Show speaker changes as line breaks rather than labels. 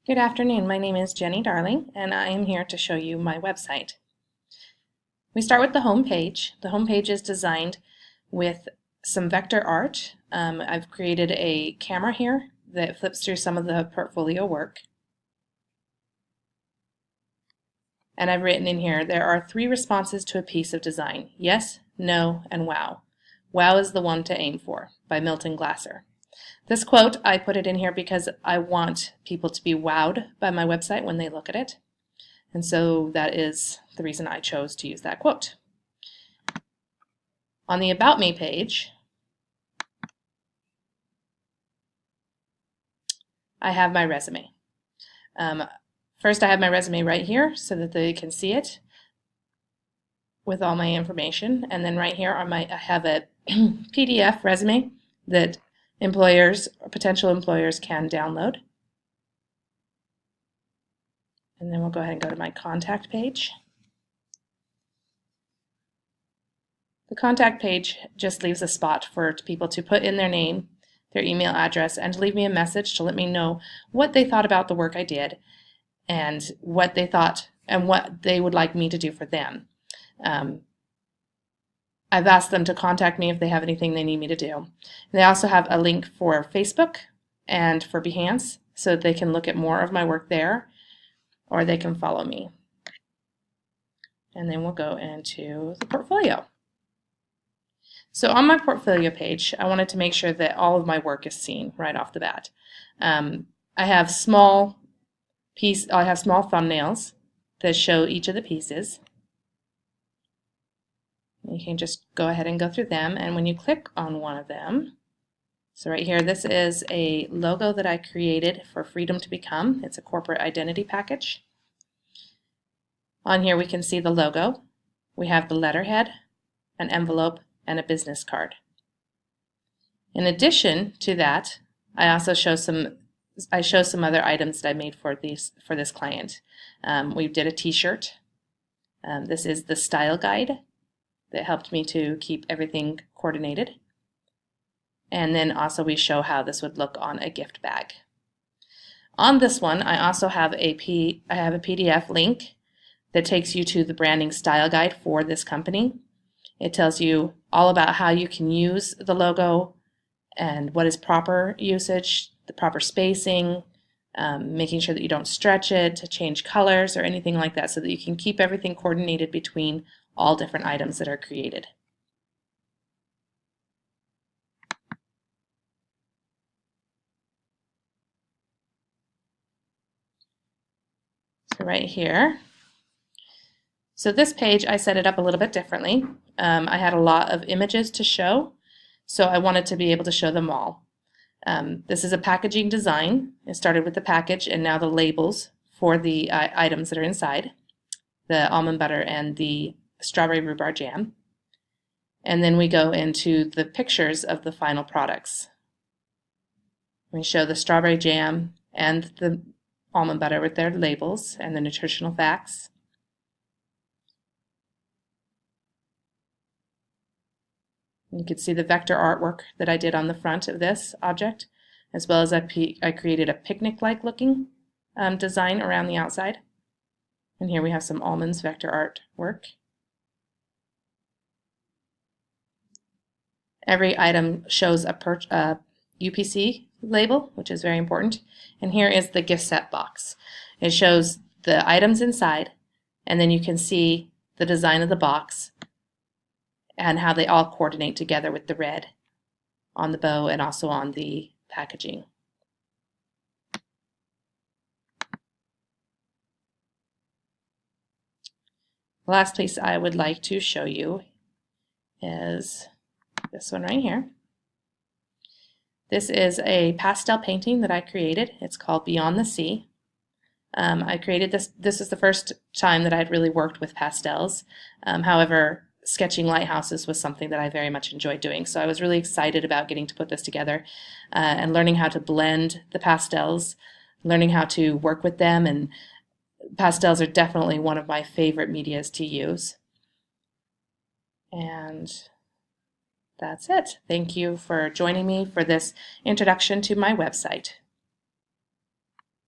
Good afternoon. My name is Jenny Darling, and I am here to show you my website. We start with the home page. The home page is designed with some vector art. I've created a camera here that flips through some of the portfolio work. And I've written in here, there are 3 responses to a piece of design: yes, no, and wow. Wow is the one to aim for, by Milton Glasser. This quote, I put it in here because I want people to be wowed by my website when they look at it. And so that is the reason I chose to use that quote. On the About Me page, I have my resume. First, I have my resume right here so that they can see it with all my information. And then right here I have a PDF resume that employers or potential employers can download. And then we'll go ahead and go to my contact page. The contact page just leaves a spot for people to put in their name, their email address, and to leave me a message to let me know what they thought about the work I did and what they thought and what they would like me to do for them. I've asked them to contact me if they have anything they need me to do. They also have a link for Facebook and for Behance so that they can look at more of my work there, or they can follow me. And then we'll go into the portfolio. So on my portfolio page, I wanted to make sure that all of my work is seen right off the bat. I have small thumbnails that show each of the pieces. You can just go ahead and go through them, and when you click on one of them, so right here, this is a logo that I created for Freedom to Become. It's a corporate identity package. On here we can see the logo. We have the letterhead, an envelope, and a business card. In addition to that, I also show some other items that I made for this client. We did a t-shirt. This is the style guide that helped me to keep everything coordinated. And then also we show how this would look on a gift bag. On this one, I also have a PDF link that takes you to the branding style guide for this company. It tells you all about how you can use the logo and what is proper usage, the proper spacing, making sure that you don't stretch it, to change colors or anything like that, so that you can keep everything coordinated between all different items that are created. So right here, so this page I set it up a little bit differently. I had a lot of images to show, so I wanted to be able to show them all. This is a packaging design. It started with the package and now the labels for the items that are inside, the almond butter and the strawberry rhubarb jam. And then we go into the pictures of the final products. We show the strawberry jam and the almond butter with their labels and the nutritional facts. You can see the vector artwork that I did on the front of this object, as well as I created a picnic-like looking design around the outside. And here we have some almonds vector artwork. Every item shows a UPC label, which is very important. And here is the gift set box. It shows the items inside, and then you can see the design of the box and how they all coordinate together with the red on the bow and also on the packaging. The last piece I would like to show you is this one right here. This is a pastel painting that I created. It's called Beyond the Sea. I created this. This is the first time that I had really worked with pastels. However, sketching lighthouses was something that I very much enjoyed doing. So I was really excited about getting to put this together and learning how to blend the pastels, learning how to work with them. And pastels are definitely one of my favorite medias to use. And that's it. Thank you for joining me for this introduction to my website.